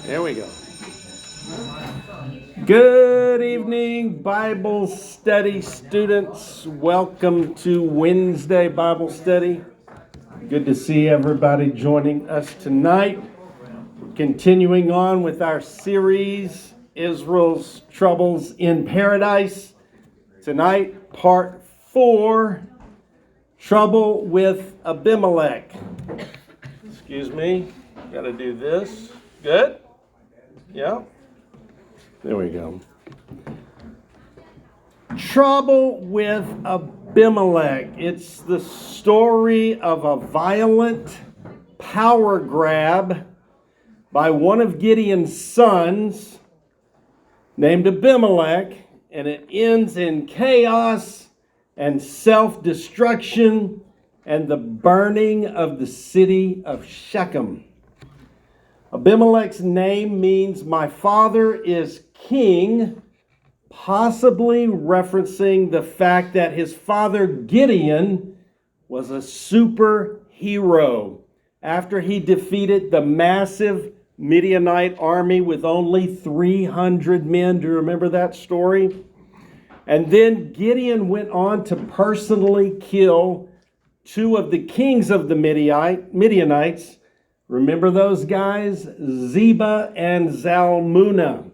There we go. Good evening, Bible study students. Welcome to Wednesday Bible study. Good to see everybody joining us tonight. Continuing on with our series, Israel's Troubles in Paradise. Tonight, part 4, Trouble with Abimelech. Excuse me, got to do this. Good? Yeah? There we go. Trouble with Abimelech. It's the story of a violent power grab by one of Gideon's sons named Abimelech, and it ends in chaos and self-destruction and the burning of the city of Shechem. Abimelech's name means my father is king, possibly referencing the fact that his father Gideon was a superhero after he defeated the massive Midianite army with only 300 men. Do you remember that story? And then Gideon went on to personally kill 2 of the kings of the Midianites. Remember those guys? Zebah and Zalmunna.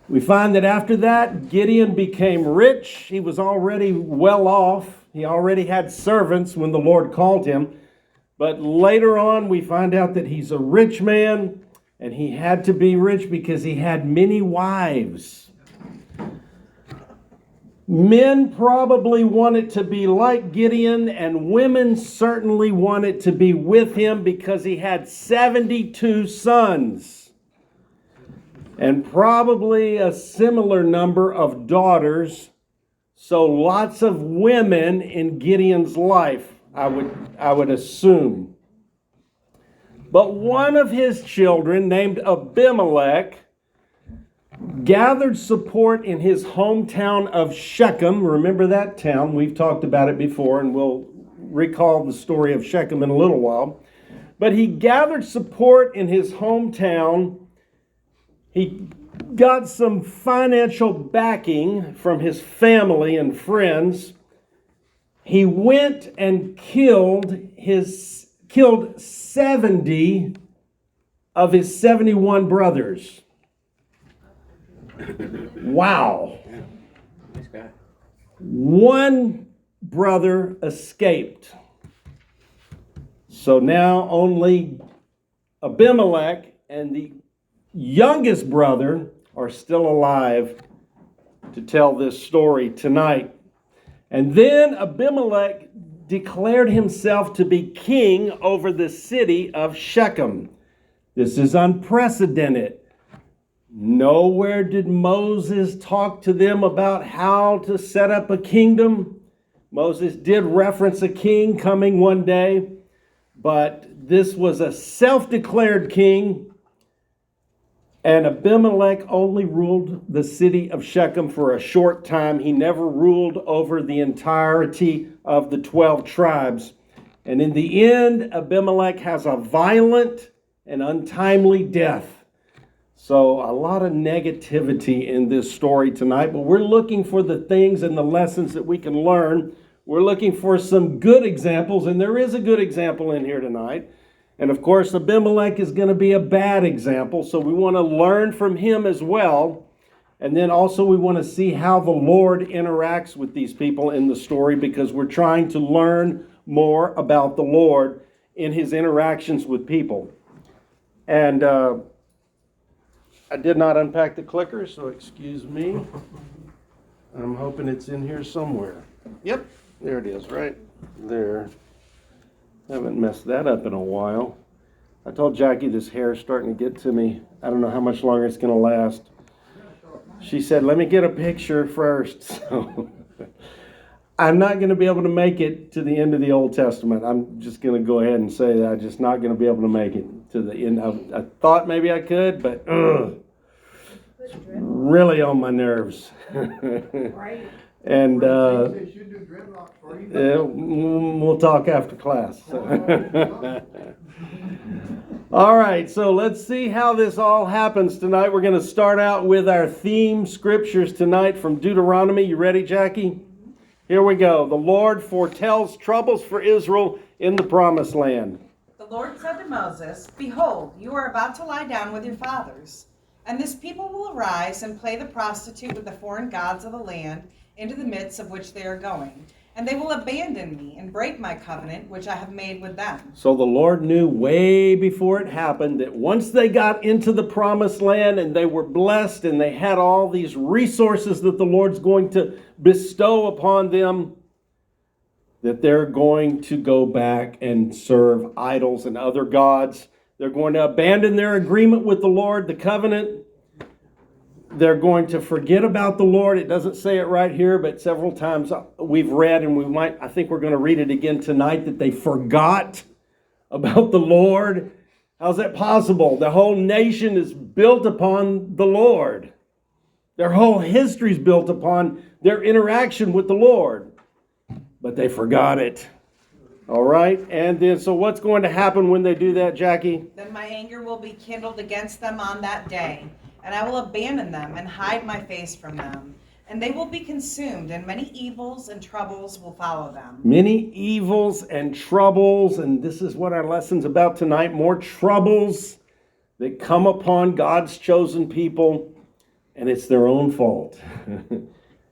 We find that after that, Gideon became rich. He was already well off. He already had servants when the Lord called him. But later on, we find out that he's a rich man, and he had to be rich because he had many wives. Men probably wanted to be like Gideon, and women certainly wanted to be with him because he had 72 sons. And probably a similar number of daughters. So lots of women in Gideon's life, I would assume. But one of his children, named Abimelech, gathered support in his hometown of Shechem. Remember that town? We've talked about it before, and we'll recall the story of Shechem in a little while. But he gathered support in his hometown. He got some financial backing from his family and friends. He went and killed 70 of his 71 brothers. Wow. Nice guy. One brother escaped. So now only Abimelech and the youngest brother are still alive to tell this story tonight. And then Abimelech declared himself to be king over the city of Shechem. This is unprecedented. Nowhere did Moses talk to them about how to set up a kingdom. Moses did reference a king coming one day, but this was a self-declared king. And Abimelech only ruled the city of Shechem for a short time. He never ruled over the entirety of the 12 tribes. And in the end, Abimelech has a violent and untimely death. So a lot of negativity in this story tonight, but we're looking for the things and the lessons that we can learn. We're looking for some good examples, and there is a good example in here tonight. And of course, Abimelech is going to be a bad example, so we want to learn from him as well. And then also we want to see how the Lord interacts with these people in the story, because we're trying to learn more about the Lord in his interactions with people. And I did not unpack the clicker, so excuse me. I'm hoping it's in here somewhere. Yep, there it is, right there. Haven't messed that up in a while. I told Jackie this hair is starting to get to me. I don't know how much longer it's going to last. She said, let me get a picture first. So I'm not going to be able to make it to the end of the Old Testament. I'm just going to go ahead and say that I'm just not going to be able to make it to the end. I thought maybe I could, but it's really on my nerves. Right. And They should do dreadlocks for you. we'll talk after class. All right, so let's see how this all happens tonight. We're going to start out with our theme scriptures tonight from Deuteronomy. You ready, Jackie? Here we go. The Lord foretells troubles for Israel in the promised land. The Lord said to Moses, "Behold, you are about to lie down with your fathers, and this people will arise and play the prostitute with the foreign gods of the land into the midst of which they are going. And they will abandon me and break my covenant which I have made with them." So the Lord knew way before it happened that once they got into the promised land and they were blessed and they had all these resources that the Lord's going to bestow upon them, that they're going to go back and serve idols and other gods. They're going to abandon their agreement with the Lord, the covenant. They're going to forget about the Lord. It doesn't say it right here, but several times we've read, and I think we're going to read it again tonight, that they forgot about the Lord. How's that possible? The whole nation is built upon the Lord. Their whole history is built upon their interaction with the Lord. But they forgot it. All right? And then, so what's going to happen when they do that, Jackie? Then my anger will be kindled against them on that day, and I will abandon them and hide my face from them. And they will be consumed, and many evils and troubles will follow them. Many evils and troubles, and this is what our lesson's about tonight. More troubles that come upon God's chosen people, and it's their own fault.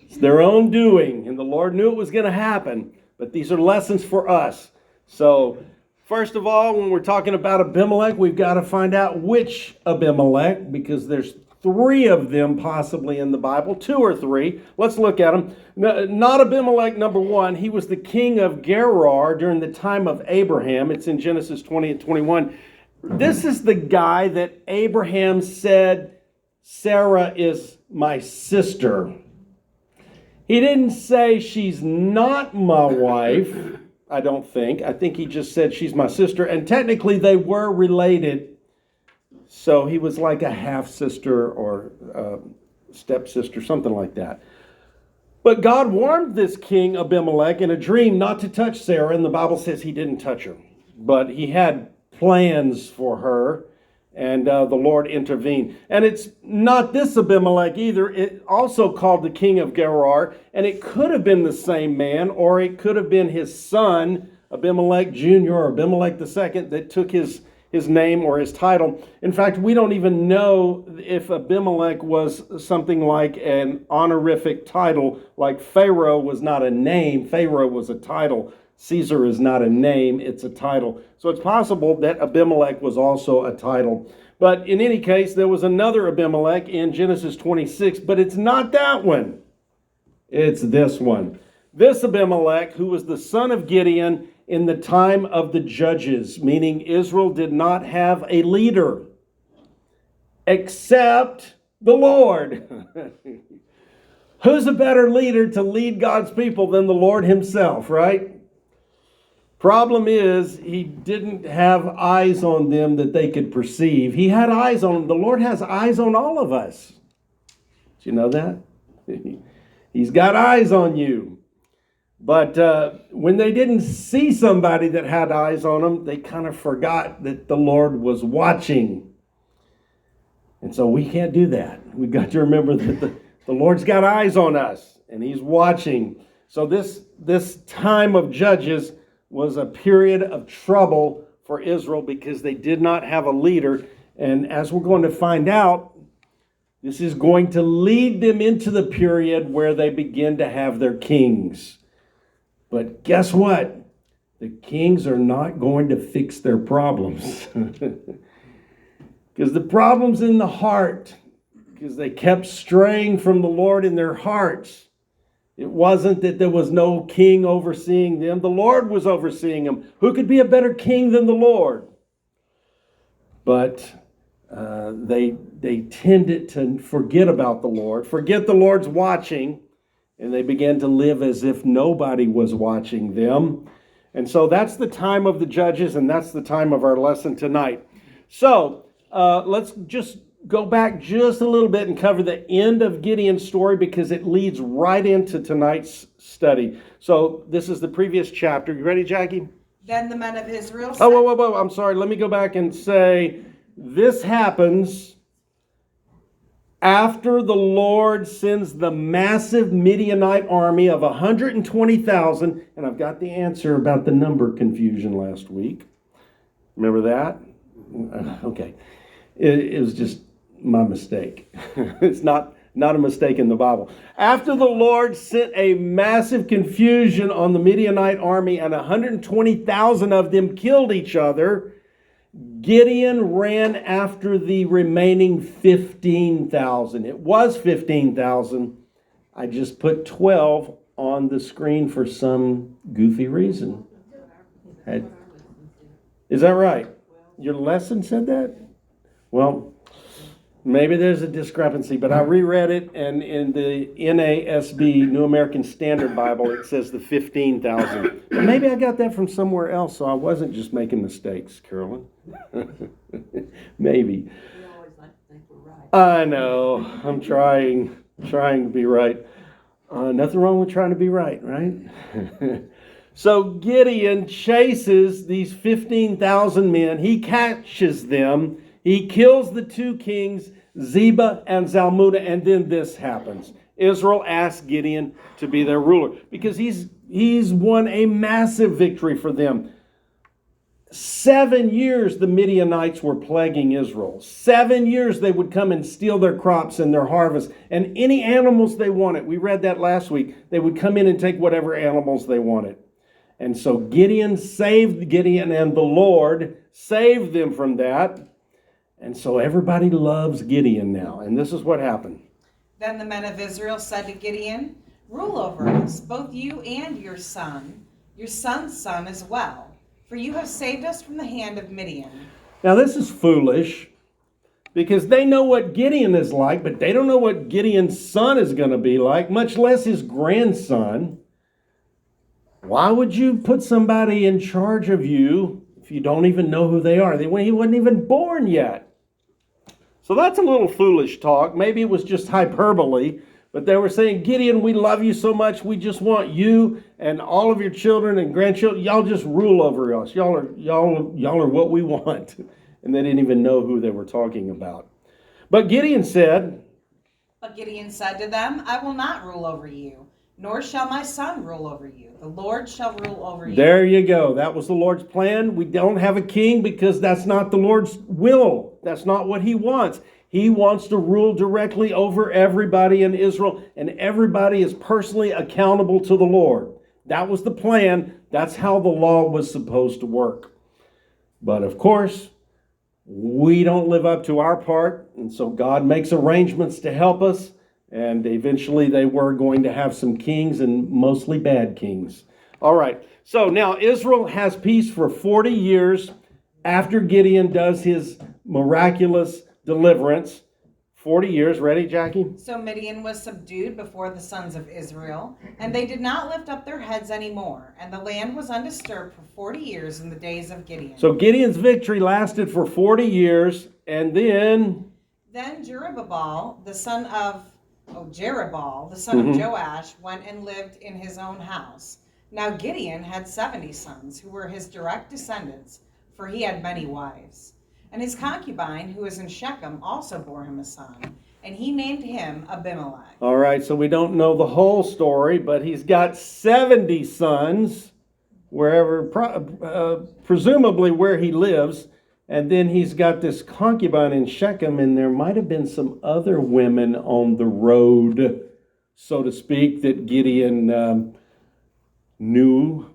It's their own doing, and the Lord knew it was going to happen. But these are lessons for us. So, first of all, when we're talking about Abimelech, we've got to find out which Abimelech, because there's 3 of them possibly in the Bible, 2 or 3. Let's look at them. Not Abimelech, number 1. He was the king of Gerar during the time of Abraham. It's in Genesis 20 and 21. This is the guy that Abraham said, "Sarah is my sister." He didn't say she's not my wife, I don't think. I think he just said she's my sister. And technically they were related. So he was like a half-sister or stepsister, something like that. But God warned this king Abimelech in a dream not to touch Sarah. And the Bible says he didn't touch her. But he had plans for her. And the Lord intervened. And it's not this Abimelech either. It also called the king of Gerar. And it could have been the same man, or it could have been his son, Abimelech Jr. or Abimelech II, that took his name or his title. In fact, we don't even know if Abimelech was something like an honorific title, like Pharaoh was not a name. Pharaoh was a title. Caesar is not a name, it's a title. So it's possible that Abimelech was also a title. But in any case, there was another Abimelech in Genesis 26, but it's not that one. It's this one. This Abimelech, who was the son of Gideon in the time of the judges, meaning Israel did not have a leader except the Lord. Who's a better leader to lead God's people than the Lord himself, right? Problem is, he didn't have eyes on them that they could perceive. He had eyes on them. The Lord has eyes on all of us. Did you know that? He's got eyes on you. But when they didn't see somebody that had eyes on them, they kind of forgot that the Lord was watching. And so we can't do that. We've got to remember that the Lord's got eyes on us, and he's watching. So this time of Judges was a period of trouble for Israel because they did not have a leader. And as we're going to find out, this is going to lead them into the period where they begin to have their kings. But guess what? The kings are not going to fix their problems. Because the problem's in the heart. Because they kept straying from the Lord in their hearts. It wasn't that there was no king overseeing them. The Lord was overseeing them. Who could be a better king than the Lord? But they tended to forget about the Lord, forget the Lord's watching, and they began to live as if nobody was watching them. And so that's the time of the Judges, and that's the time of our lesson tonight. So let's just go back just a little bit and cover the end of Gideon's story because it leads right into tonight's study. So this is the previous chapter. You ready, Jackie? Then the men of Israel said, Oh, whoa, I'm sorry. Let me go back and say this happens after the Lord sends the massive Midianite army of 120,000. And I've got the answer about the number confusion last week. Remember that? Okay. It was just my mistake. It's not a mistake in the Bible. After the Lord sent a massive confusion on the Midianite army and 120,000 of them killed each other, Gideon ran after the remaining 15,000. It was 15,000. I just put 12 on the screen for some goofy reason. Is that right? Your lesson said that? Well, maybe there's a discrepancy, but I reread it, and in the NASB, New American Standard Bible, it says the 15,000. But maybe I got that from somewhere else, so I wasn't just making mistakes, Carolyn. Maybe. We always like to think we're right. I know. I'm trying to be right. Nothing wrong with trying to be right, right? So Gideon chases these 15,000 men. He catches them. He kills the two kings, Zebah and Zalmunna, and then this happens. Israel asks Gideon to be their ruler because he's won a massive victory for them. 7 years the Midianites were plaguing Israel. 7 years they would come and steal their crops and their harvest and any animals they wanted. We read that last week. They would come in and take whatever animals they wanted. And so Gideon and the Lord saved them from that. And so everybody loves Gideon now. And this is what happened. Then the men of Israel said to Gideon, "Rule over us, both you and your son's son as well, for you have saved us from the hand of Midian." Now this is foolish because they know what Gideon is like, but they don't know what Gideon's son is going to be like, much less his grandson. Why would you put somebody in charge of you if you don't even know who they are? He wasn't even born yet. So that's a little foolish talk. Maybe it was just hyperbole, but they were saying, Gideon, we love you so much. We just want you and all of your children and grandchildren. Y'all just rule over us. Y'all are what we want. And they didn't even know who they were talking about. But Gideon said to them, "I will not rule over you, nor shall my son rule over you. The Lord shall rule over you." There you go. That was the Lord's plan. We don't have a king because that's not the Lord's will. That's not what he wants. He wants to rule directly over everybody in Israel, and everybody is personally accountable to the Lord. That was the plan. That's how the law was supposed to work. But of course, we don't live up to our part, and so God makes arrangements to help us. And eventually they were going to have some kings and mostly bad kings. All right. So now Israel has peace for 40 years after Gideon does his miraculous deliverance. 40 years. Ready, Jackie? So Midian was subdued before the sons of Israel, and they did not lift up their heads anymore. And the land was undisturbed for 40 years in the days of Gideon. So Gideon's victory lasted for 40 years. And then Jerubbaal, the son of Joash, went and lived in his own house. Now Gideon had 70 sons who were his direct descendants, for he had many wives. And his concubine, who was in Shechem, also bore him a son, and he named him Abimelech. All right, so we don't know the whole story, but he's got 70 sons, presumably where he lives. And then he's got this concubine in Shechem, and there might have been some other women on the road, so to speak, that Gideon knew.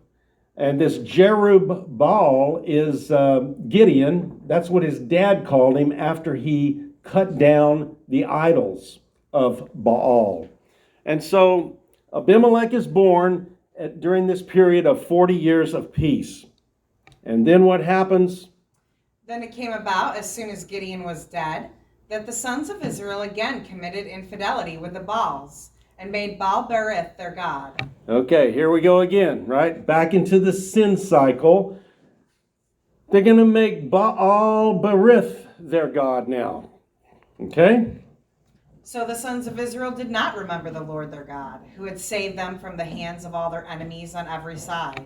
And this Jerubbaal is Gideon. That's what his dad called him after he cut down the idols of Baal. And so Abimelech is born during this period of 40 years of peace. And then what happens? Then it came about, as soon as Gideon was dead, that the sons of Israel again committed infidelity with the Baals, and made Baal-berith their god. Okay, here we go again, right? Back into the sin cycle. They're going to make Baal-berith their god now. Okay? So the sons of Israel did not remember the Lord their God, who had saved them from the hands of all their enemies on every side.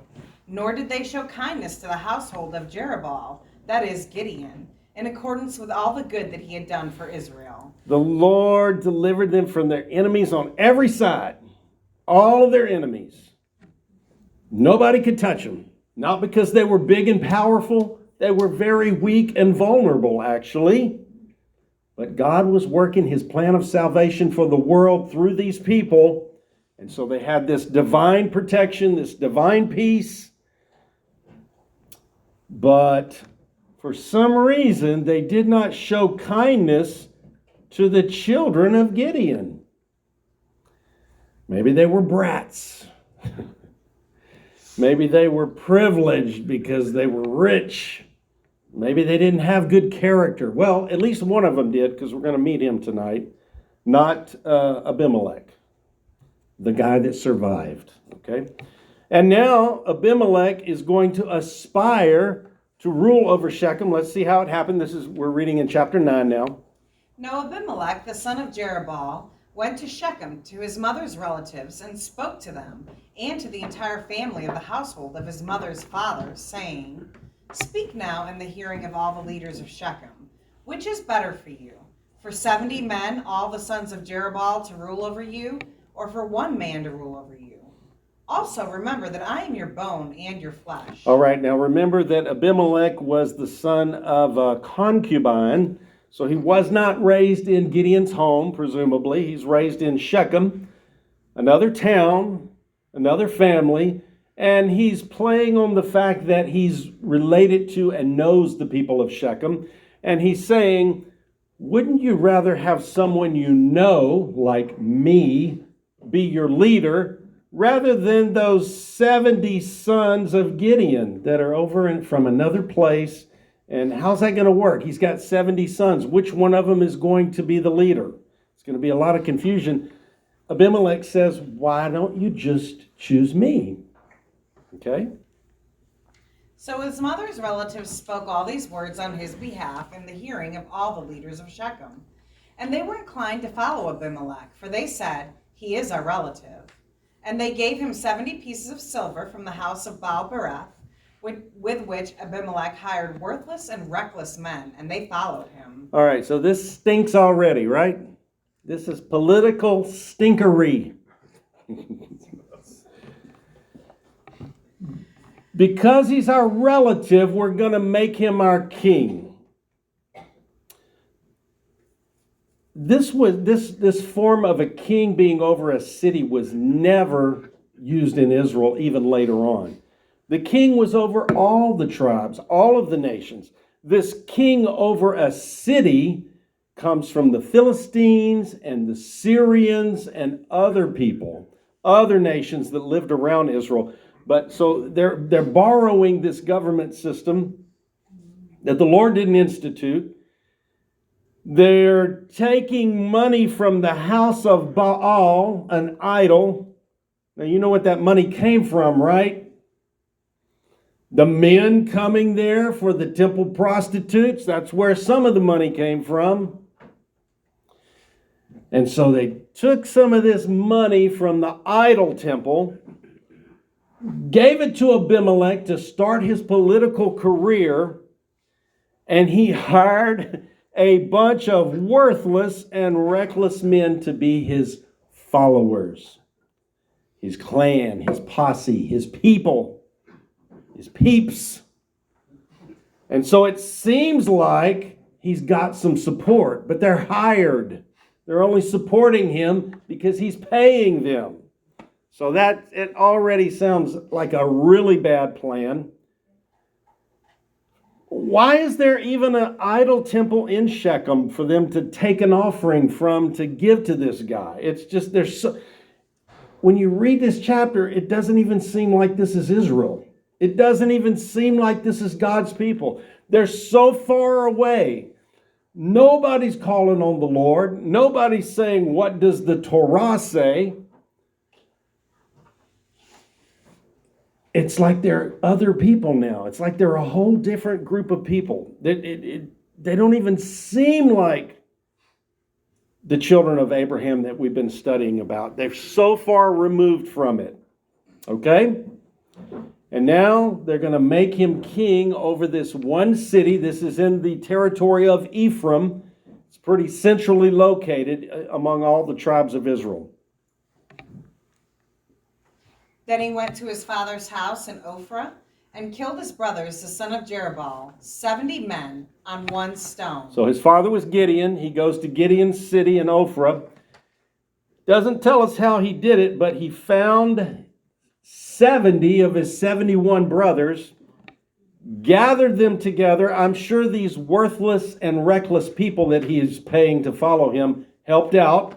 nor did they show kindness to the household of Jerubbaal, that is Gideon, in accordance with all the good that he had done for Israel. The Lord delivered them from their enemies on every side, all of their enemies. Nobody could touch them, not because they were big and powerful. They were very weak and vulnerable, actually. But God was working his plan of salvation for the world through these people. And so they had this divine protection, this divine peace. But for some reason, they did not show kindness to the children of Gideon. Maybe they were brats. Maybe they were privileged because they were rich. Maybe they didn't have good character. Well, at least one of them did, because we're going to meet him tonight. Not Abimelech, the guy that survived. Okay? And now Abimelech is going to aspire to rule over Shechem. Let's see how it happened. We're reading in chapter 9 now. Now Abimelech, the son of Jerubbaal, went to Shechem to his mother's relatives and spoke to them and to the entire family of the household of his mother's father, saying, "Speak now in the hearing of all the leaders of Shechem. Which is better for you? For 70 men, all the sons of Jerubbaal, to rule over you, or for one man to rule over you? Also remember that I am your bone and your flesh." All right, now remember that Abimelech was the son of a concubine. So he was not raised in Gideon's home, presumably. He's raised in Shechem, another town, another family, and he's playing on the fact that he's related to and knows the people of Shechem. And he's saying, wouldn't you rather have someone you know, like me, be your leader, rather than those 70 sons of Gideon that are over from another place? And how's that going to work? He's got 70 sons. Which one of them is going to be the leader? It's going to be a lot of confusion. Abimelech says, why don't you just choose me? Okay? So his mother's relatives spoke all these words on his behalf in the hearing of all the leaders of Shechem. And they were inclined to follow Abimelech, for they said, "He is our relative." And they gave him 70 pieces of silver from the house of Baal-bereth, with which Abimelech hired worthless and reckless men, and they followed him. All right, so this stinks already, right? This is political stinkery. Because he's our relative, we're going to make him our king. This form of a king being over a city was never used in Israel, even later on. The king was over all the tribes, all of the nations. This king over a city comes from the Philistines and the Syrians and other people, other nations that lived around Israel. But so they're borrowing this government system that the Lord didn't institute. They're taking money from the house of Baal, an idol. Now you know what that money came from, right? The men coming there for the temple prostitutes, that's where some of the money came from. And so they took some of this money from the idol temple, gave it to Abimelech to start his political career, and he hired a bunch of worthless and reckless men to be his followers, his clan, his posse, his people. His peeps. And so it seems like he's got some support, but they're hired. They're only supporting him because he's paying them. So that it already sounds like a really bad plan. Why is there even an idol temple in Shechem for them to take an offering from to give to this guy? It's just when you read this chapter, it doesn't even seem like this is Israel. It doesn't even seem like this is God's people. They're so far away. Nobody's calling on the Lord. Nobody's saying, what does the Torah say? It's like they're other people now. It's like they're a whole different group of people. They don't even seem like the children of Abraham that we've been studying about. They're so far removed from it. Okay? And now they're going to make him king over this one city. This is in the territory of Ephraim. It's pretty centrally located among all the tribes of Israel. Then he went to his father's house in Ophrah and killed his brothers, the son of Jerubbaal, 70 men on one stone. So his father was Gideon. He goes to Gideon's city in Ophrah. Doesn't tell us how he did it, but he found 70 of his 71 brothers, gathered them together. I'm sure these worthless and reckless people that he is paying to follow him helped out.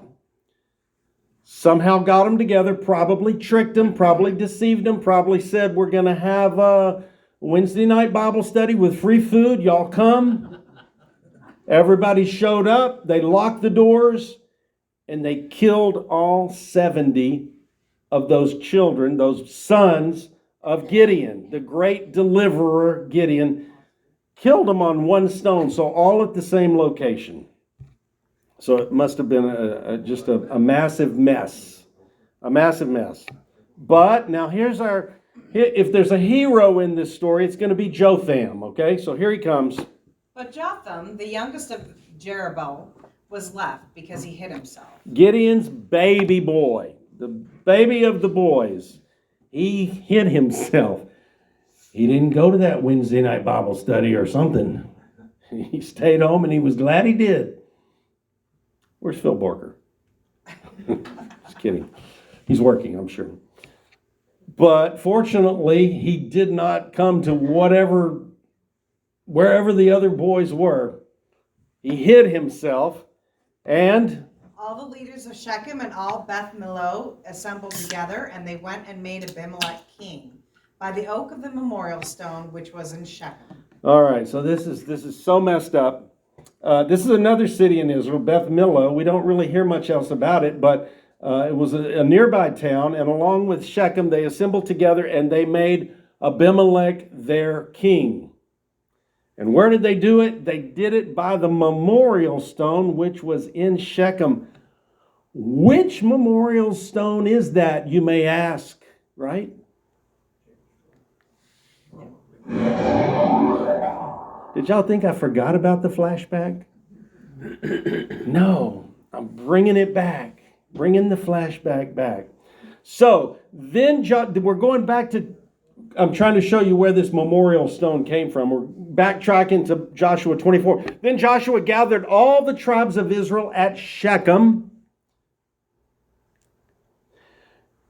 Somehow got them together, probably tricked them, probably deceived them, probably said, we're going to have a Wednesday night Bible study with free food. Y'all come. Everybody showed up. They locked the doors, and they killed all 70 of those children, those sons of Gideon, the great deliverer Gideon. Killed them on one stone, so all at the same location. So it must have been just a massive mess. A massive mess. But now if there's a hero in this story, it's going to be Jotham, okay? So here he comes. But Jotham, the youngest of Jerubbaal, was left because he hid himself. Gideon's baby boy, the baby of the boys, he hid himself. He didn't go to that Wednesday night Bible study or something. He stayed home and he was glad he did. Where's Phil Borker? Just kidding. He's working, I'm sure. But fortunately, he did not come to wherever the other boys were. He hid himself, and All the leaders of Shechem and all Beth Millo assembled together, and they went and made Abimelech king by the oak of the memorial stone which was in Shechem. all right, so this is so messed up. This is another city in Israel, Beth Millo. We don't really hear much else about it, but it was a nearby town, and along with Shechem, they assembled together and they made Abimelech their king. And where did they do it? They did it by the memorial stone, which was in Shechem. Which memorial stone is that, you may ask, right? Did y'all think I forgot about the flashback? No, I'm bringing it back. Bringing the flashback back. So, then we're going back to, I'm trying to show you where this memorial stone came from. We're backtracking to Joshua 24. Then Joshua gathered all the tribes of Israel at Shechem.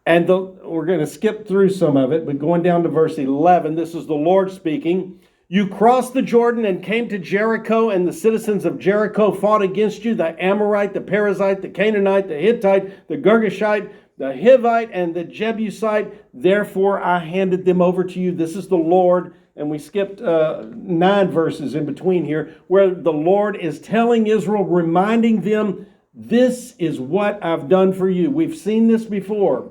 And we're going to skip through some of it, but going down to verse 11, this is the Lord speaking. You crossed the Jordan and came to Jericho, and the citizens of Jericho fought against you, the Amorite, the Perizzite, the Canaanite, the Hittite, the Girgashite, the Hivite, and the Jebusite. Therefore I handed them over to you. This is the Lord. And we skipped 9 verses in between here, where the Lord is telling Israel, reminding them, this is what I've done for you. We've seen this before.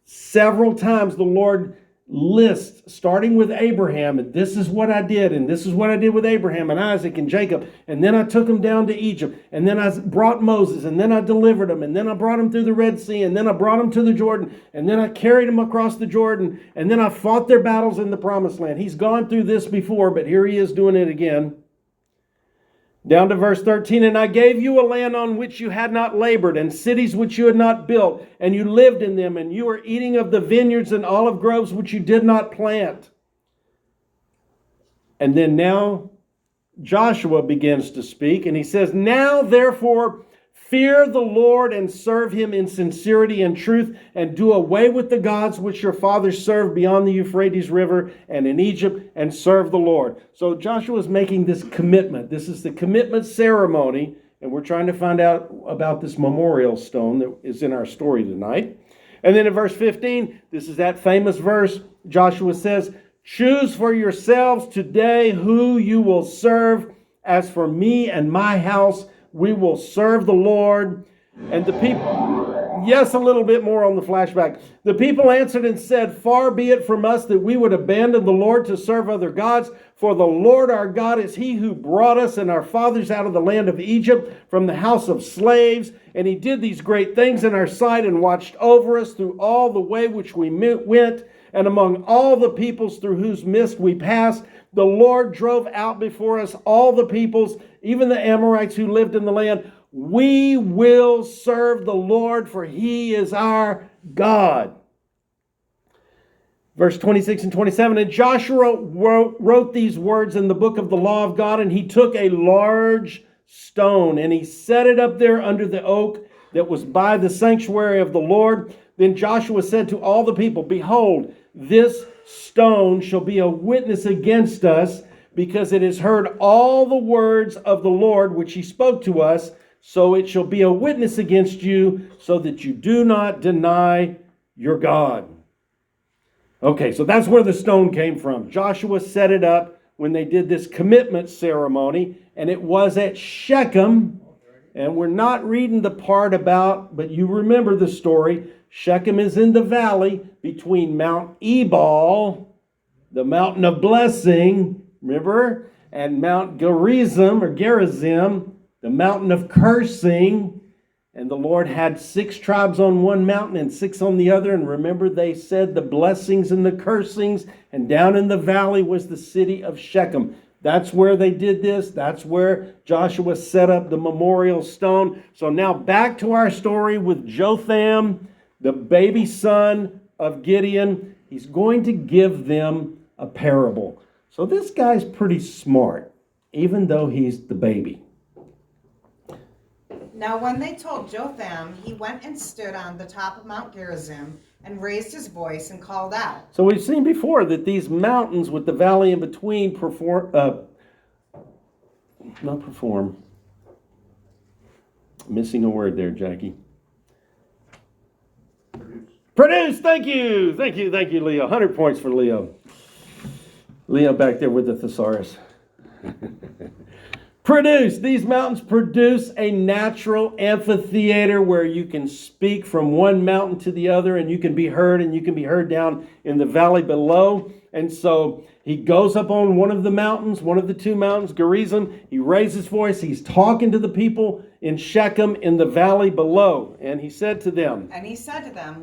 Several times the Lord lists, starting with Abraham, and this is what I did, and this is what I did with Abraham and Isaac and Jacob, and then I took them down to Egypt, and then I brought Moses, and then I delivered them, and then I brought them through the Red Sea, and then I brought them to the Jordan, and then I carried them across the Jordan, and then I fought their battles in the Promised Land. He's gone through this before, but here he is doing it again. Down to verse 13, and I gave you a land on which you had not labored, and cities which you had not built, and you lived in them, and you were eating of the vineyards and olive groves which you did not plant. And then now Joshua begins to speak, and he says, now therefore fear the Lord and serve him in sincerity and truth, and do away with the gods which your fathers served beyond the Euphrates River and in Egypt, and serve the Lord. So Joshua is making this commitment. This is the commitment ceremony, and we're trying to find out about this memorial stone that is in our story tonight. And then in verse 15, this is that famous verse. Joshua says, choose for yourselves today who you will serve. As for me and my house, we will serve the Lord. And the people, yes, a little bit more on the flashback. The people answered and said, far be it from us that we would abandon the Lord to serve other gods. For the Lord our God is he who brought us and our fathers out of the land of Egypt from the house of slaves. And he did these great things in our sight and watched over us through all the way which we went. and among all the peoples through whose midst we passed. The Lord drove out before us all the peoples, even the Amorites who lived in the land. We will serve the Lord, for he is our God. Verse 26 and 27, and Joshua wrote these words in the book of the law of God, and he took a large stone, and he set it up there under the oak that was by the sanctuary of the Lord. Then Joshua said to all the people, behold, this stone shall be a witness against us, because it has heard all the words of the Lord which he spoke to us. So it shall be a witness against you, so that you do not deny your God. Okay, so that's where the stone came from. Joshua set it up when they did this commitment ceremony, and it was at Shechem. And we're not reading the part about, but you remember the story. Shechem is in the valley between Mount Ebal, the mountain of blessing, remember, and Mount Gerizim, the mountain of cursing. And the Lord had 6 tribes on one mountain and 6 on the other. And remember, they said the blessings and the cursings. And down in the valley was the city of Shechem. That's where they did this. That's where Joshua set up the memorial stone. So now back to our story with Jotham, the baby son of Gideon. He's going to give them a parable. So this guy's pretty smart, even though he's the baby. Now when they told Jotham, he went and stood on the top of Mount Gerizim and raised his voice and called out. So we've seen before that these mountains with the valley in between missing a word there, Jackie. Produce, thank you, Leo. 100 points for Leo. Leo back there with the thesaurus. These mountains produce a natural amphitheater where you can speak from one mountain to the other, and you can be heard, and you can be heard down in the valley below. And so he goes up on one of the mountains, one of the 2 mountains, Gerizim. He raises his voice. He's talking to the people in Shechem in the valley below. And he said to them,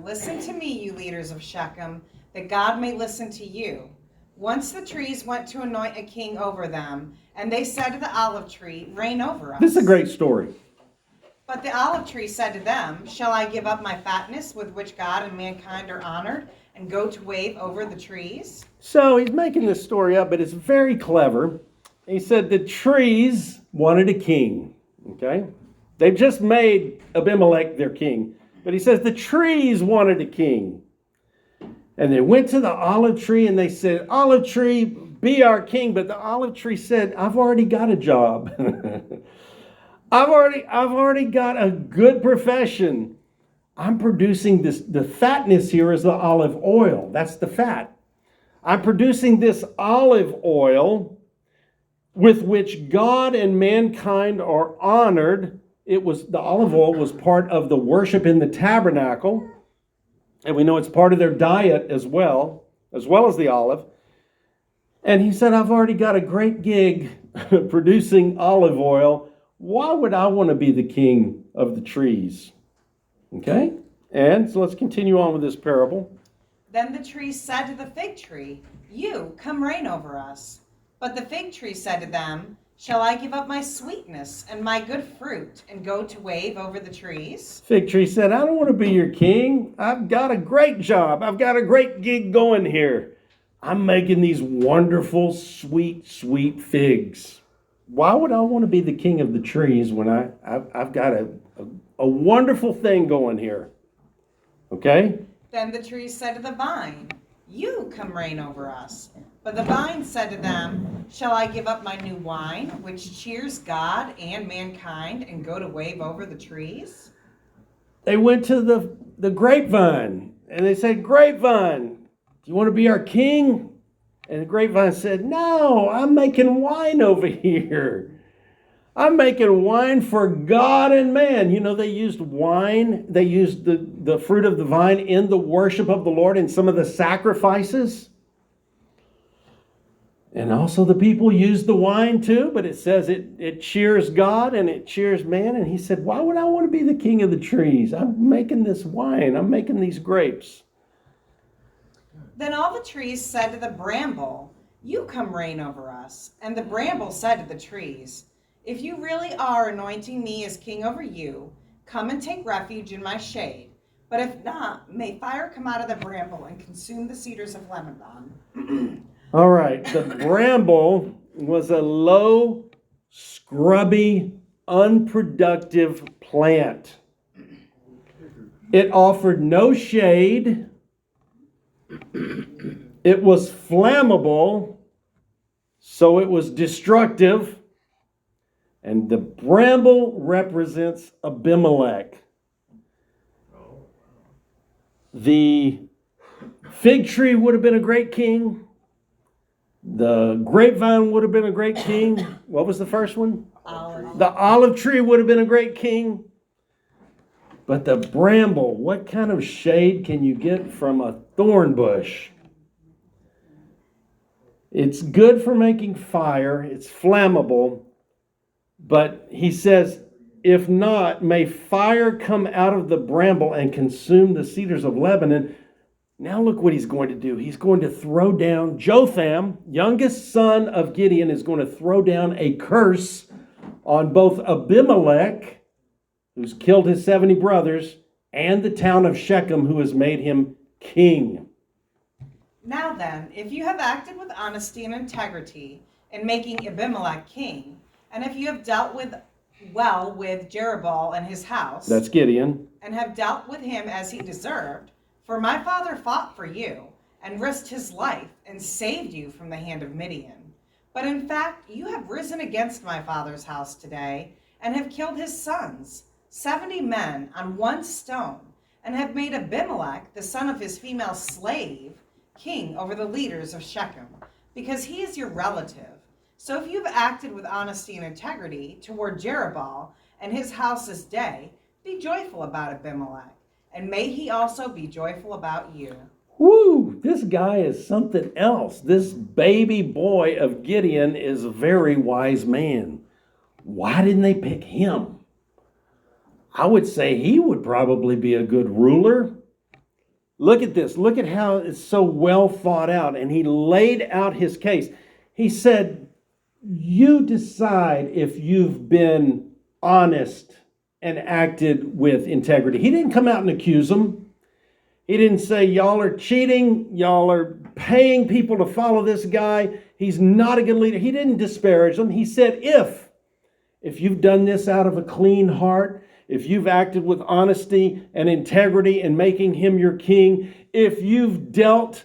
listen to me, you leaders of Shechem, that God may listen to you. Once the trees went to anoint a king over them, and they said to the olive tree, reign over us. This is a great story. But the olive tree said to them, shall I give up my fatness with which God and mankind are honored and go to wave over the trees? So he's making this story up, but it's very clever. He said the trees wanted a king. Okay? They've just made Abimelech their king. But he says the trees wanted a king. And they went to the olive tree and they said, olive tree, be our king. But the olive tree said, I've already got a job. I've already got a good profession. I'm producing this. The fatness here is the olive oil. That's the fat. I'm producing this olive oil with which God and mankind are honored. The olive oil was part of the worship in the tabernacle. And we know it's part of their diet as well as the olive. And he said, I've already got a great gig producing olive oil. Why would I want to be the king of the trees? Okay? And so let's continue on with this parable. Then the tree said to the fig tree, you, come reign over us. But the fig tree said to them, shall I give up my sweetness and my good fruit and go to wave over the trees? Fig tree said, I don't want to be your king. I've got a great job. I've got a great gig going here. I'm making these wonderful, sweet, sweet figs. Why would I want to be the king of the trees when I've got a wonderful thing going here? Okay? Then the tree said to the vine, you come reign over us. But the vine said to them, shall I give up my new wine, which cheers God and mankind, and go to wave over the trees? They went to the grapevine, and they said, grapevine, do you want to be our king? And the grapevine said, no, I'm making wine over here. I'm making wine for God and man. You know, they used wine. They used the fruit of the vine in the worship of the Lord in some of the sacrifices. And also the people used the wine too, but it says it cheers God and it cheers man. And he said, why would I want to be the king of the trees? I'm making this wine. I'm making these grapes. Then all the trees said to the bramble, "You come reign over us." And the bramble said to the trees, "If you really are anointing me as king over you, come and take refuge in my shade. But if not, may fire come out of the bramble and consume the cedars of Lebanon." All right. The bramble was a low, scrubby, unproductive plant. It offered no shade. It was flammable, so it was destructive. And the bramble represents Abimelech. The fig tree would have been a great king. The grapevine would have been a great king. What was the first one? Olive. The olive tree would have been a great king. But the bramble, what kind of shade can you get from a thorn bush? It's good for making fire. It's flammable. But he says, if not, may fire come out of the bramble and consume the cedars of Lebanon. Now look what he's going to do. He's going to throw down, Jotham, youngest son of Gideon, is going to throw down a curse on both Abimelech, who's killed his 70 brothers, and the town of Shechem, who has made him king. Now then, if you have acted with honesty and integrity in making Abimelech king, and if you have dealt well with Jerubbaal and his house, That's Gideon. and have dealt with him as he deserved, for my father fought for you, and risked his life, and saved you from the hand of Midian. But in fact, you have risen against my father's house today, and have killed his sons, 70 men on one stone, and have made Abimelech, the son of his female slave, king over the leaders of Shechem, because he is your relative. So if you have acted with honesty and integrity toward Jerubbaal and his house this day, be joyful about Abimelech, and may he also be joyful about you. Woo! This guy is something else. This baby boy of Gideon is a very wise man. Why didn't they pick him? I would say he would probably be a good ruler. Look at this. Look at how it's so well thought out. And he laid out his case. He said, you decide if you've been honest and acted with integrity. He didn't come out and accuse them. He didn't say, y'all are cheating. Y'all are paying people to follow this guy. He's not a good leader. He didn't disparage them. He said, if you've done this out of a clean heart, if you've acted with honesty and integrity in making him your king, if you've dealt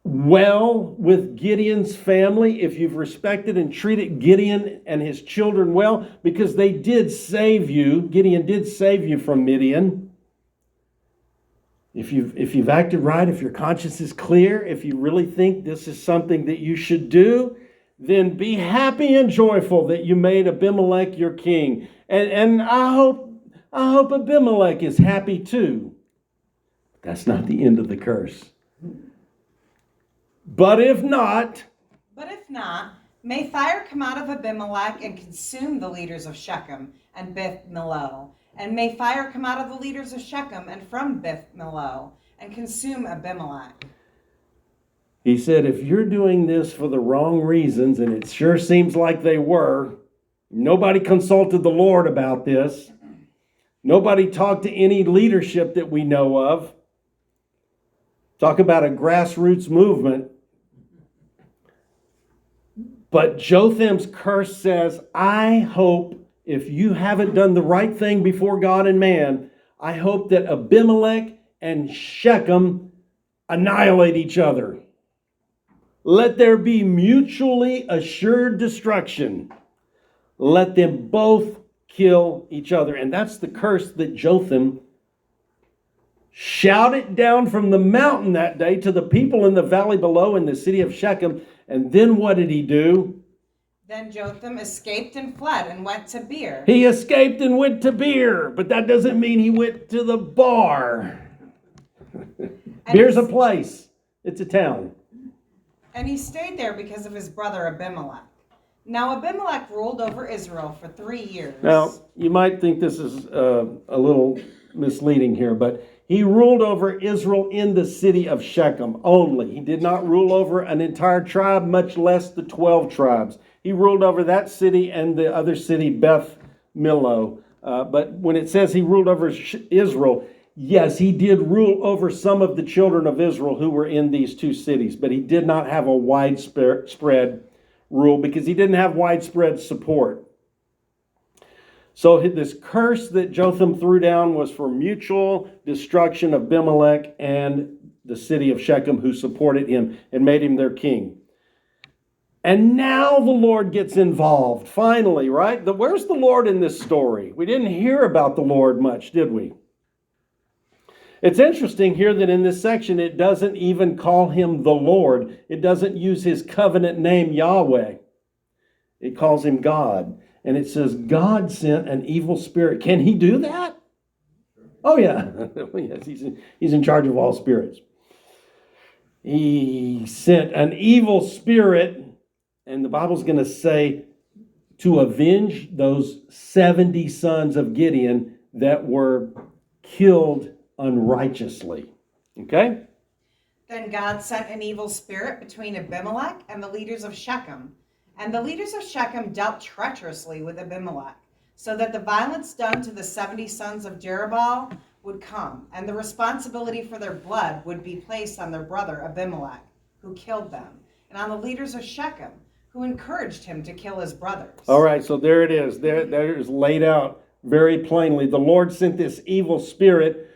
well with Gideon's family, if you've respected and treated Gideon and his children well, because they did save you, Gideon did save you from Midian. If you've acted right, if your conscience is clear, if you really think this is something that you should do, then be happy and joyful that you made Abimelech your king. And I hope Abimelech is happy too. That's not the end of the curse. But if not, may fire come out of Abimelech and consume the leaders of Shechem and Beth Millo. And may fire come out of the leaders of Shechem and from Beth Millo and consume Abimelech. He said, if you're doing this for the wrong reasons, and it sure seems like they were, nobody consulted the Lord about this. Nobody talked to any leadership that we know of. Talk about a grassroots movement. But Jotham's curse says, I hope if you haven't done the right thing before God and man, I hope that Abimelech and Shechem annihilate each other. Let there be mutually assured destruction. Let them both kill each other. And that's the curse that Jotham shouted down from the mountain that day to the people in the valley below in the city of Shechem. And then what did he do? Then Jotham escaped and fled and went to Beer. He escaped and went to Beer, but that doesn't mean he went to the bar. Beer's a place. It's a town. And he stayed there because of his brother Abimelech. Now Abimelech ruled over Israel for 3 years. Now, you might think this is a little misleading here, but He ruled over Israel in the city of Shechem only. He did not rule over an entire tribe, much less the 12 tribes. He ruled over that city and the other city, Beth Millo. But when it says he ruled over Israel, yes, he did rule over some of the children of Israel who were in these two cities, but he did not have a widespread rule because he didn't have widespread support. So this curse that Jotham threw down was for mutual destruction of Abimelech and the city of Shechem, who supported him and made him their king. And now the Lord gets involved, finally, right? Where's the Lord in this story? We didn't hear about the Lord much, did we? It's interesting here that in this section, it doesn't even call him the Lord. It doesn't use his covenant name, Yahweh. It calls him God. And it says, God sent an evil spirit. Can he do that? Oh, yeah. Yes, he's in charge of all spirits. He sent an evil spirit, and the Bible's going to say, to avenge those 70 sons of Gideon that were killed unrighteously. Okay? Then God sent an evil spirit between Abimelech and the leaders of Shechem. And the leaders of Shechem dealt treacherously with Abimelech, so that the violence done to the 70 sons of Jerubbaal would come, and the responsibility for their blood would be placed on their brother Abimelech, who killed them, and on the leaders of Shechem, who encouraged him to kill his brothers. All right, so there it is. There is laid out very plainly. The Lord sent this evil spirit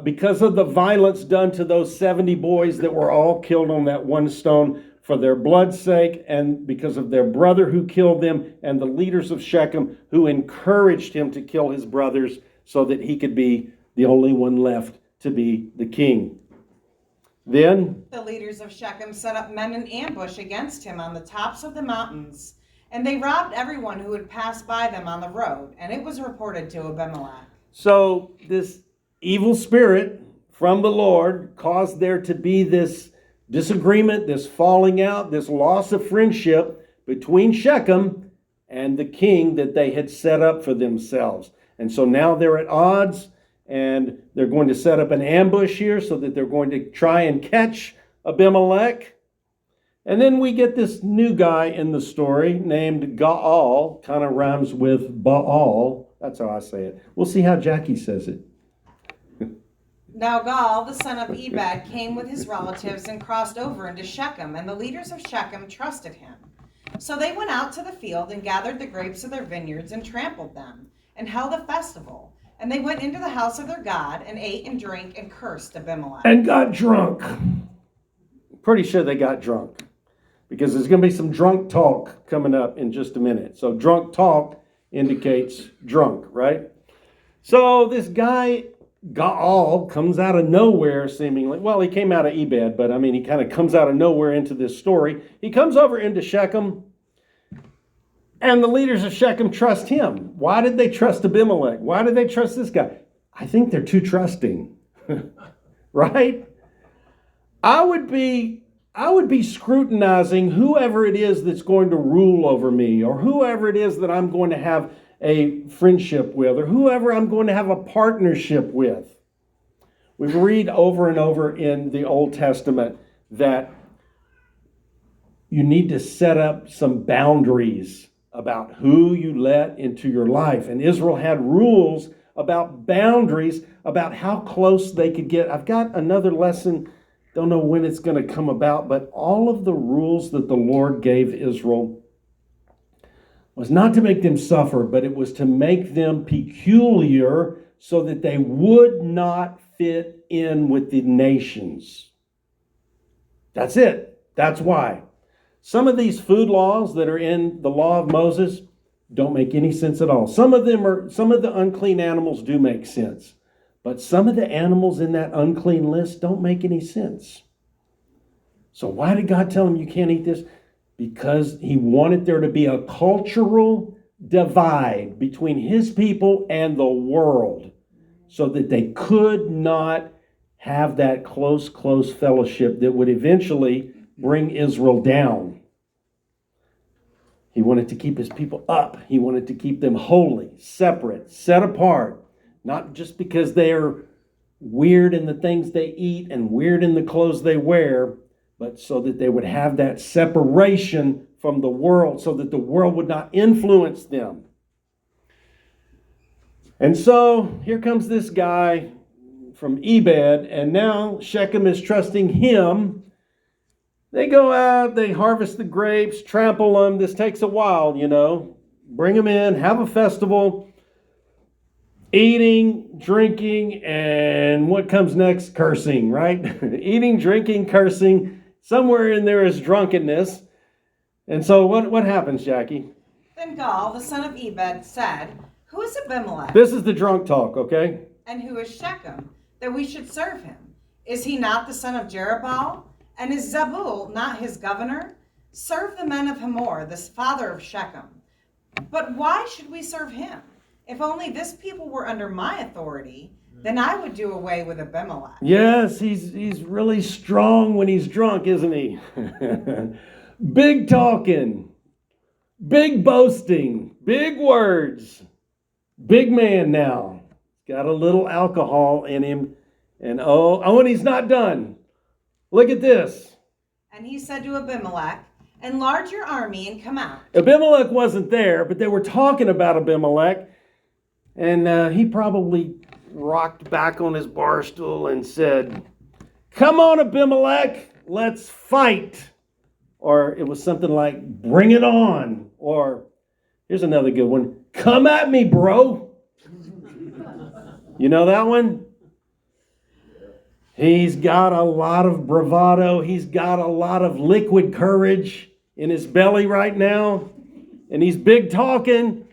because of the violence done to those 70 boys that were all killed on that one stone, for their blood's sake, and because of their brother who killed them, and the leaders of Shechem who encouraged him to kill his brothers so that he could be the only one left to be the king. Then the leaders of Shechem set up men in ambush against him on the tops of the mountains, and they robbed everyone who would pass by them on the road, and it was reported to Abimelech. So this evil spirit from the Lord caused there to be this disagreement, this falling out, this loss of friendship between Shechem and the king that they had set up for themselves. And so now they're at odds, and they're going to set up an ambush here so that they're going to try and catch Abimelech. And then we get this new guy in the story named Gaal, kind of rhymes with Baal. That's how I say it. We'll see how Jackie says it. Now Gaal, the son of Ebed, came with his relatives and crossed over into Shechem, and the leaders of Shechem trusted him. So they went out to the field and gathered the grapes of their vineyards and trampled them, and held a festival. And they went into the house of their God and ate and drank and cursed Abimelech. And got drunk. Pretty sure they got drunk, because there's going to be some drunk talk coming up in just a minute. So drunk talk indicates drunk, right? So this guy Gaal comes out of nowhere, seemingly. Well, he came out of Ebed, but I mean, he kind of comes out of nowhere into this story. He comes over into Shechem, and the leaders of Shechem trust him. Why did they trust Abimelech? Why did they trust this guy? I think they're too trusting, right? I would be scrutinizing whoever it is that's going to rule over me, or whoever it is that I'm going to have a friendship with, or whoever I'm going to have a partnership with. We read over and over in the Old Testament that you need to set up some boundaries about who you let into your life. And Israel had rules about boundaries, about how close they could get. I've got another lesson, don't know when it's going to come about, but all of the rules that the Lord gave Israel was not to make them suffer, but it was to make them peculiar so that they would not fit in with the nations. That's it. That's why. Some of these food laws that are in the law of Moses don't make any sense at all. Some of the unclean animals do make sense, but some of the animals in that unclean list don't make any sense. So why did God tell them you can't eat this? Because he wanted there to be a cultural divide between his people and the world, so that they could not have that close fellowship that would eventually bring Israel down. He wanted to keep his people up. He wanted to keep them holy, separate, set apart, not just because they're weird in the things they eat and weird in the clothes they wear, but so that they would have that separation from the world, so that the world would not influence them. And so here comes this guy from Ebed, and now Shechem is trusting him. They go out, they harvest the grapes, trample them. This takes a while, Bring them in, have a festival, eating, drinking, and what comes next? Cursing, right? Eating, drinking, cursing. Somewhere in there is drunkenness. And so what happens, Jackie? Then Gaal, the son of Ebed, said, "Who is Abimelech? This is the drunk talk, okay? And who is Shechem, that we should serve him? Is he not the son of Jerubbaal? And is Zebul not his governor? Serve the men of Hamor, the father of Shechem. But why should we serve him? If only this people were under my authority, then I would do away with Abimelech." Yes, he's really strong when he's drunk, isn't he? Big talking, big boasting, big words. Big man now. Got a little alcohol in him. And and he's not done. Look at this. And he said to Abimelech, "Enlarge your army and come out." Abimelech wasn't there, but they were talking about Abimelech. And he probably rocked back on his bar stool and said, "Come on, Abimelech, let's fight." Or it was something like, "Bring it on." Or here's another good one. "Come at me, bro." You know that one? He's got a lot of bravado. He's got a lot of liquid courage in his belly right now. And he's big talking.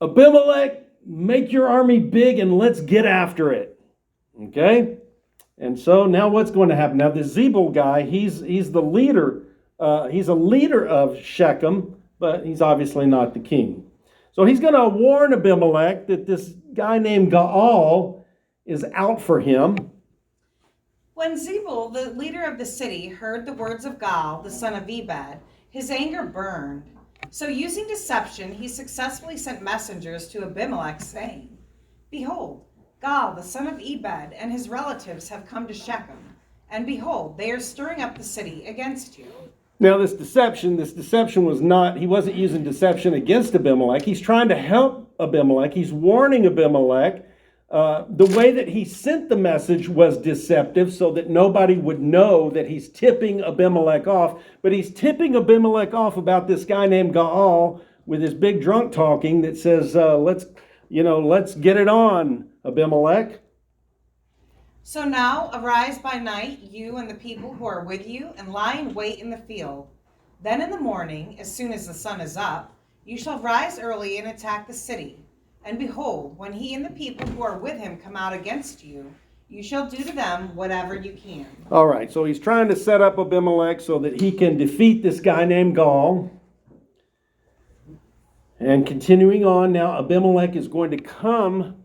"Abimelech, make your army big and let's get after it." Okay? And so now what's going to happen? Now the Zebul guy, he's the leader. He's a leader of Shechem, but he's obviously not the king. So he's going to warn Abimelech that this guy named Gaal is out for him. When Zebul, the leader of the city, heard the words of Gaal, the son of Ebed, his anger burned. So using deception, he successfully sent messengers to Abimelech, saying, "Behold, Gaal, the son of Ebed, and his relatives have come to Shechem, and behold, they are stirring up the city against you." Now this deception was not, he wasn't using deception against Abimelech. He's trying to help Abimelech. He's warning Abimelech. The way that he sent the message was deceptive so that nobody would know that he's tipping Abimelech off. But he's tipping Abimelech off about this guy named Gaal with his big drunk talking that says, let's get it on, Abimelech. "So now arise by night, you and the people who are with you, and lie in wait in the field. Then in the morning, as soon as the sun is up, you shall rise early and attack the city. And behold, when he and the people who are with him come out against you, you shall do to them whatever you can." All right, so he's trying to set up Abimelech so that he can defeat this guy named Gaal. And continuing on, now Abimelech is going to come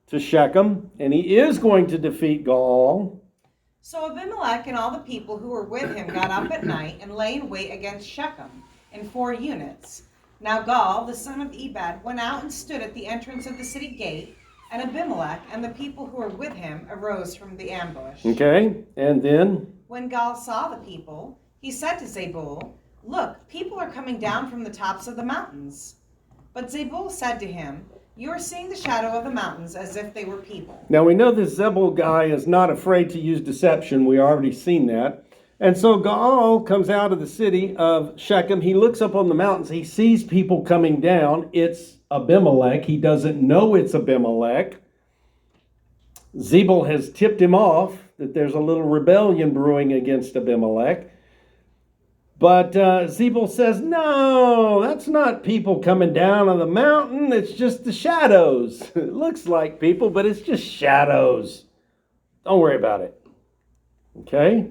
to Shechem, and he is going to defeat Gaal. So Abimelech and all the people who were with him got up at night and lay in wait against Shechem in 4 units. Now Gaal, the son of Ebed, went out and stood at the entrance of the city gate, and Abimelech and the people who were with him arose from the ambush. Okay, and then? When Gaal saw the people, he said to Zebul, "Look, people are coming down from the tops of the mountains." But Zebul said to him, "You are seeing the shadow of the mountains as if they were people." Now we know this Zebul guy is not afraid to use deception. We already seen that. And so Gaal comes out of the city of Shechem. He looks up on the mountains. He sees people coming down. It's Abimelech. He doesn't know it's Abimelech. Zebul has tipped him off that there's a little rebellion brewing against Abimelech. But Zebul says, "No, that's not people coming down on the mountain. It's just the shadows. It looks like people, but it's just shadows. Don't worry about it." Okay?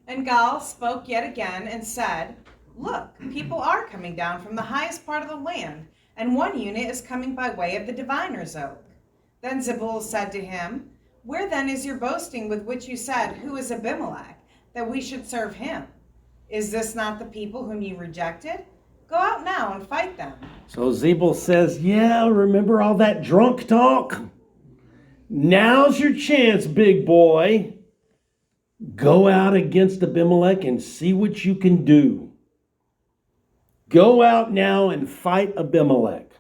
And Gaal spoke yet again and said, "Look, people are coming down from the highest part of the land, and 1 unit is coming by way of the diviner's oak." Then Zebul said to him, "Where then is your boasting with which you said, 'Who is Abimelech, that we should serve him?' Is this not the people whom you rejected? Go out now and fight them." So Zebul says, "Yeah, remember all that drunk talk? Now's your chance, big boy. Go out against Abimelech and see what you can do. Go out now and fight Abimelech.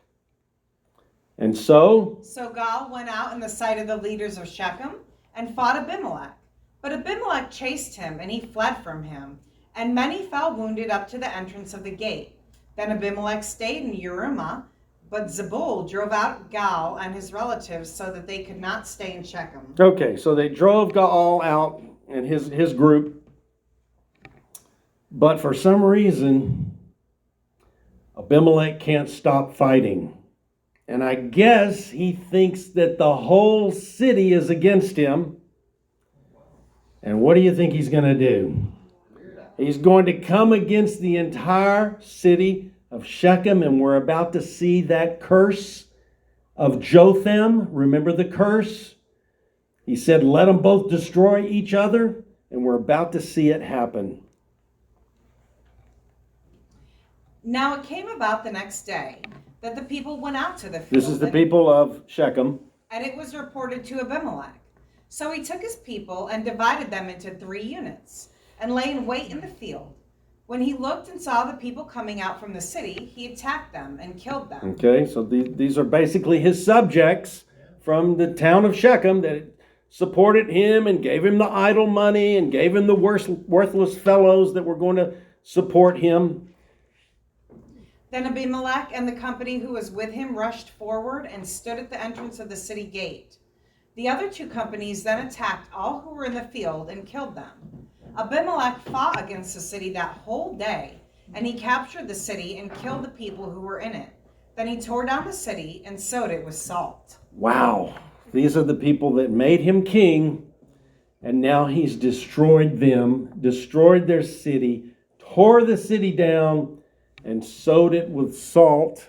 And so Gal went out in the sight of the leaders of Shechem and fought Abimelech. But Abimelech chased him, and he fled from him, and many fell wounded up to the entrance of the gate. Then Abimelech stayed in Yerumah, but Zebul drove out Gal and his relatives so that they could not stay in Shechem. Okay, so they drove Gaal out and his group. But for some reason, Abimelech can't stop fighting. And I guess he thinks that the whole city is against him. And what do you think he's going to do? He's going to come against the entire city of Shechem, and we're about to see that curse of Jotham. Remember the curse? He said, let them both destroy each other, and we're about to see it happen. Now it came about the next day that the people went out to the field. This is the people of Shechem. And it was reported to Abimelech. So he took his people and divided them into 3 units, and lay in wait in the field. When he looked and saw the people coming out from the city, he attacked them and killed them. Okay, so these are basically his subjects from the town of Shechem that supported him and gave him the idol money and gave him the worthless fellows that were going to support him. Then Abimelech and the company who was with him rushed forward and stood at the entrance of the city gate. The other 2 companies then attacked all who were in the field and killed them. Abimelech fought against the city that whole day, and he captured the city and killed the people who were in it. Then he tore down the city and sowed it with salt. Wow, these are the people that made him king, and now he's destroyed them, destroyed their city, tore the city down, and sowed it with salt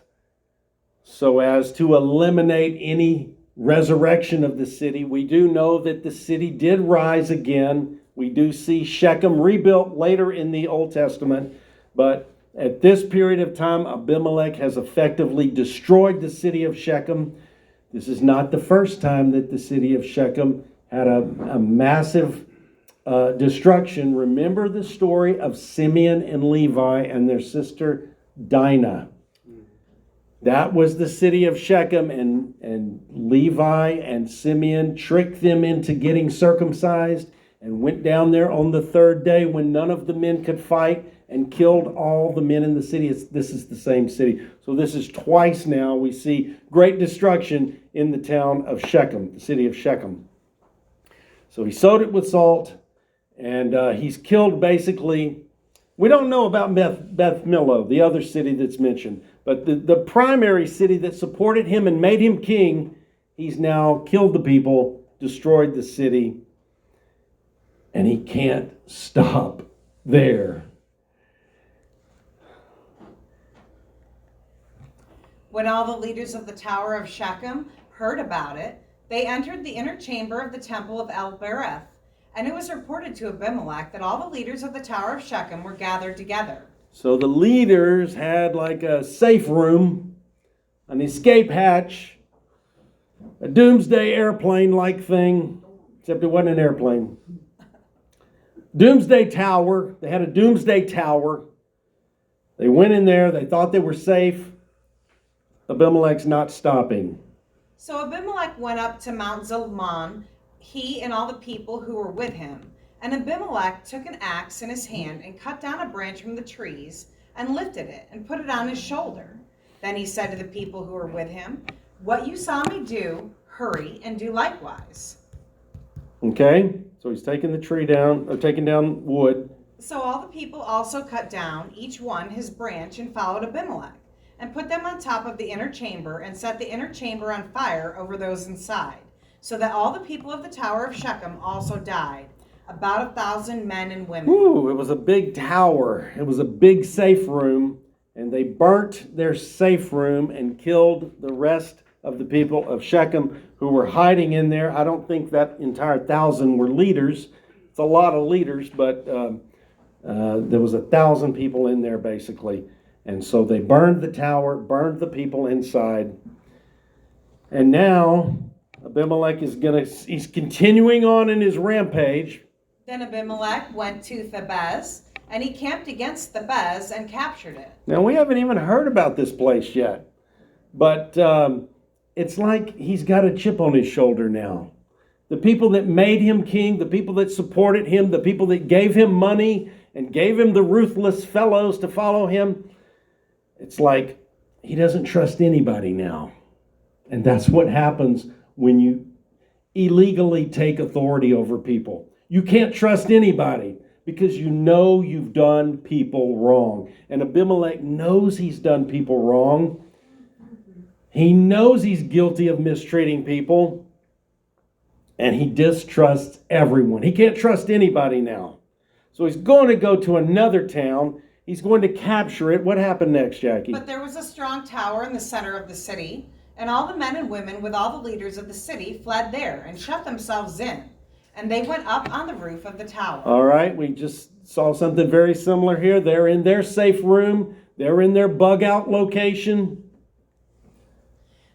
so as to eliminate any resurrection of the city. We do know that the city did rise again. We do see Shechem rebuilt later in the Old Testament, but at this period of time, Abimelech has effectively destroyed the city of Shechem. This is not the first time that the city of Shechem had a massive destruction. Remember the story of Simeon and Levi and their sister Dinah. That was the city of Shechem, and Levi and Simeon tricked them into getting circumcised and went down there on the 3rd day when none of the men could fight and killed all the men in the city. This is the same city. So this is twice now we see great destruction in the town of Shechem, the city of Shechem. So he sowed it with salt, and he's killed basically. We don't know about Beth Millo, the other city that's mentioned, but the primary city that supported him and made him king, he's now killed the people, destroyed the city, and he can't stop there. When all the leaders of the Tower of Shechem heard about it, they entered the inner chamber of the temple of El-Bereth, and it was reported to Abimelech that all the leaders of the Tower of Shechem were gathered together. So the leaders had like a safe room, an escape hatch, a doomsday airplane-like thing, except it wasn't an airplane. Doomsday tower. They had a doomsday tower. They went in there. They thought they were safe. Abimelech's not stopping. So Abimelech went up to Mount Zalmon, he and all the people who were with him. And Abimelech took an axe in his hand and cut down a branch from the trees and lifted it and put it on his shoulder. Then he said to the people who were with him, "What you saw me do, hurry and do likewise." Okay, so he's taking the tree down, or taking down wood. So all the people also cut down, each one his branch, and followed Abimelech, and put them on top of the inner chamber, and set the inner chamber on fire over those inside, so that all the people of the Tower of Shechem also died, about 1,000 men and women. Ooh, it was a big tower. It was a big safe room, and they burnt their safe room and killed the rest of the people of Shechem who were hiding in there. I don't think that entire 1,000 were leaders. It's a lot of leaders, but there was 1,000 people in there basically. And so they burned the tower, burned the people inside. And now Abimelech he's continuing on in his rampage. Then Abimelech went to Thebez, and he camped against Thebez and captured it. Now, we haven't even heard about this place yet, but it's like he's got a chip on his shoulder now. The people that made him king, the people that supported him, the people that gave him money and gave him the ruthless fellows to follow him, it's like he doesn't trust anybody now. And that's what happens when you illegally take authority over people. You can't trust anybody because you know you've done people wrong. And Abimelech knows he's done people wrong. He knows he's guilty of mistreating people. And he distrusts everyone. He can't trust anybody now. So he's going to go to another town. He's going to capture it. What happened next, Jackie? But there was a strong tower in the center of the city, and all the men and women with all the leaders of the city fled there and shut themselves in. And they went up on the roof of the tower. All right, we just saw something very similar here. They're in their safe room. They're in their bug out location.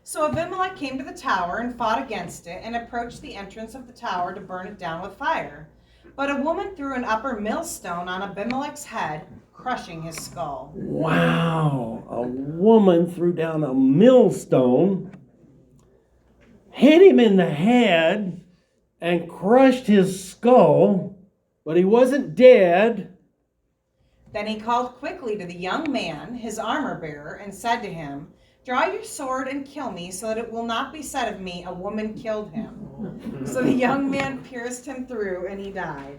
So Abimelech came to the tower and fought against it and approached the entrance of the tower to burn it down with fire. But a woman threw an upper millstone on Abimelech's head, crushing his skull. Wow, a woman threw down a millstone, hit him in the head, and crushed his skull, but he wasn't dead. Then he called quickly to the young man, his armor bearer, and said to him, "Draw your sword and kill me, so that it will not be said of me, a woman killed him." So the young man pierced him through, and he died.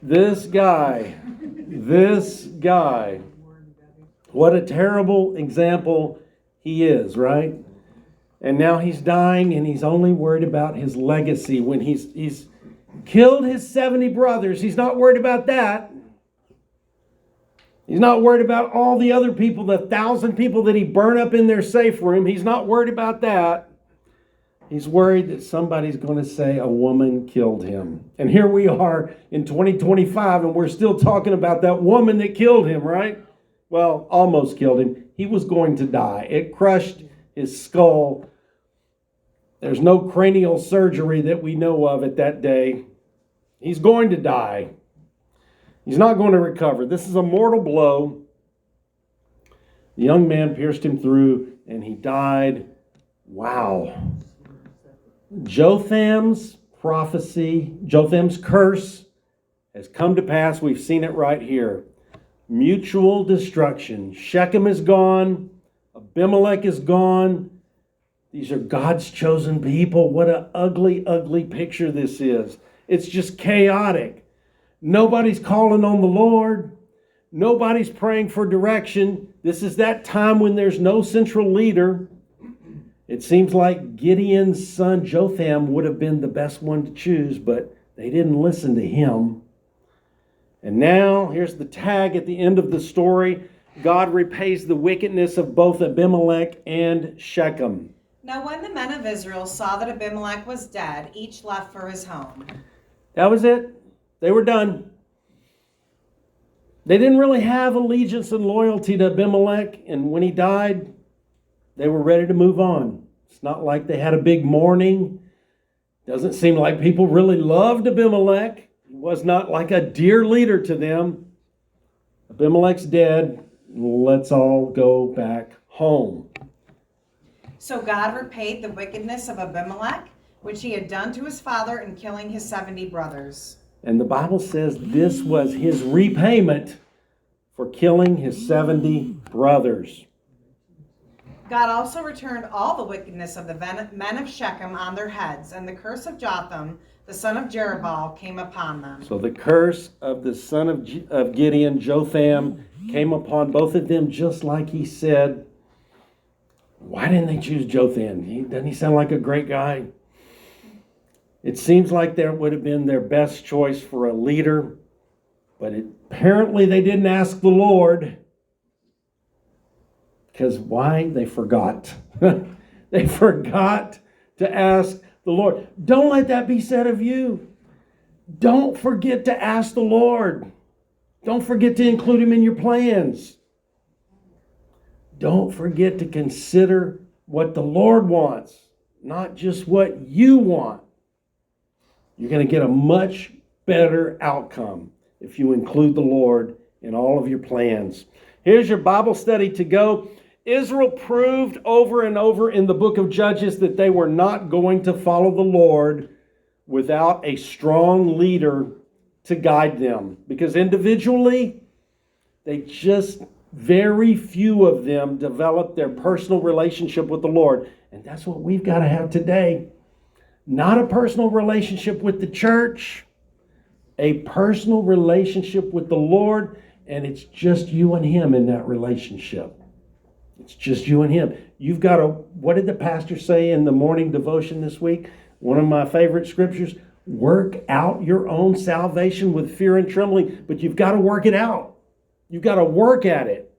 This guy, what a terrible example he is, right? And now he's dying, and he's only worried about his legacy. When he's killed his 70 brothers, he's not worried about that. He's not worried about all the other people, the 1,000 people that he burned up in their safe room. He's not worried about that. He's worried that somebody's going to say a woman killed him. And here we are in 2025, and we're still talking about that woman that killed him, right? Well, almost killed him. He was going to die. It crushed his skull. There's no cranial surgery that we know of at that day. He's going to die. He's not going to recover. This is a mortal blow. The young man pierced him through, and he died. Wow. Jotham's prophecy, Jotham's curse has come to pass. We've seen it right here. Mutual destruction. Shechem is gone. Abimelech is gone. These are God's chosen people. What an ugly, ugly picture this is. It's just chaotic. Nobody's calling on the Lord. Nobody's praying for direction. This is that time when there's no central leader. It seems like Gideon's son Jotham would have been the best one to choose, but they didn't listen to him. And now, here's the tag at the end of the story. God repays the wickedness of both Abimelech and Shechem. Now when the men of Israel saw that Abimelech was dead, each left for his home. That was it. They were done. They didn't really have allegiance and loyalty to Abimelech, and when he died, they were ready to move on. It's not like they had a big mourning. Doesn't seem like people really loved Abimelech. He was not like a dear leader to them. Abimelech's dead. Let's all go back home. So God repaid the wickedness of Abimelech, which he had done to his father in killing his 70 brothers. And the Bible says this was his repayment for killing his 70 brothers. God also returned all the wickedness of the men of Shechem on their heads, and the curse of Jotham, the son of Jerubbaal, came upon them. So the curse of the son of Gideon, Jotham, came upon both of them just like he said. Why didn't they choose Jotham? Doesn't he sound like a great guy? It seems like that would have been their best choice for a leader, but apparently they didn't ask the Lord. Because why? They forgot. They forgot to ask the Lord. Don't let that be said of you. Don't forget to ask the Lord. Don't forget to include him in your plans. Don't forget to consider what the Lord wants. not just what you want, you're going to get a much better outcome if you include the Lord in all of your plans. Here's your Bible study to go. Israel proved over and over in the book of Judges that they were not going to follow the Lord without a strong leader to guide them. Because individually, very few of them developed their personal relationship with the Lord. And that's what we've got to have today. Not a personal relationship with the church, a personal relationship with the Lord, and it's just you and Him in that relationship. It's just you and Him. You've got to, what did the pastor say in the morning devotion this week? One of my favorite scriptures, work out your own salvation with fear and trembling, but you've got to work it out. You've got to work at it.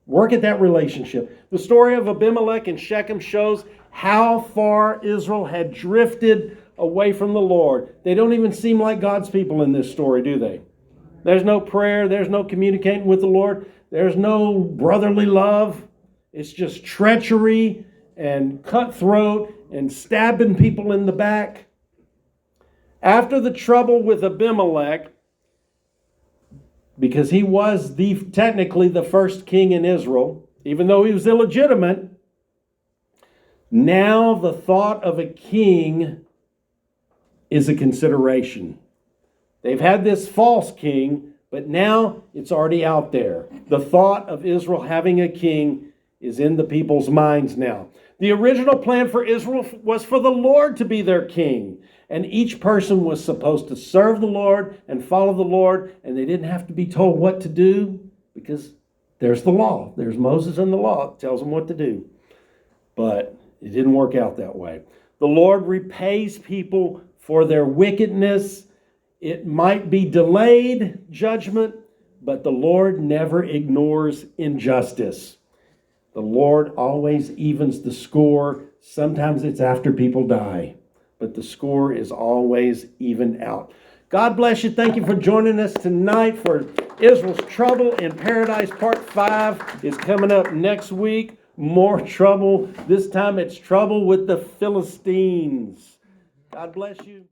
Work at that relationship. The story of Abimelech and Shechem shows how far Israel had drifted away from the Lord. They don't even seem like God's people in this story, do they? There's no prayer. There's no communicating with the Lord. There's no brotherly love. It's just treachery and cutthroat and stabbing people in the back. After the trouble with Abimelech, because he was technically the first king in Israel, even though he was illegitimate, now the thought of a king is a consideration. They've had this false king, but now it's already out there. The thought of Israel having a king is in the people's minds now. The original plan for Israel was for the Lord to be their king. And each person was supposed to serve the Lord and follow the Lord. And they didn't have to be told what to do because there's the law. There's Moses and the law. It tells them what to do. But it didn't work out that way. The Lord repays people for their wickedness. It might be delayed judgment, but the Lord never ignores injustice. The Lord always evens the score. Sometimes it's after people die, but the score is always even out. God bless you. Thank you for joining us tonight for Israel's Trouble in Paradise. Part 5 is coming up next week. More trouble. This time it's trouble with the Philistines. God bless you.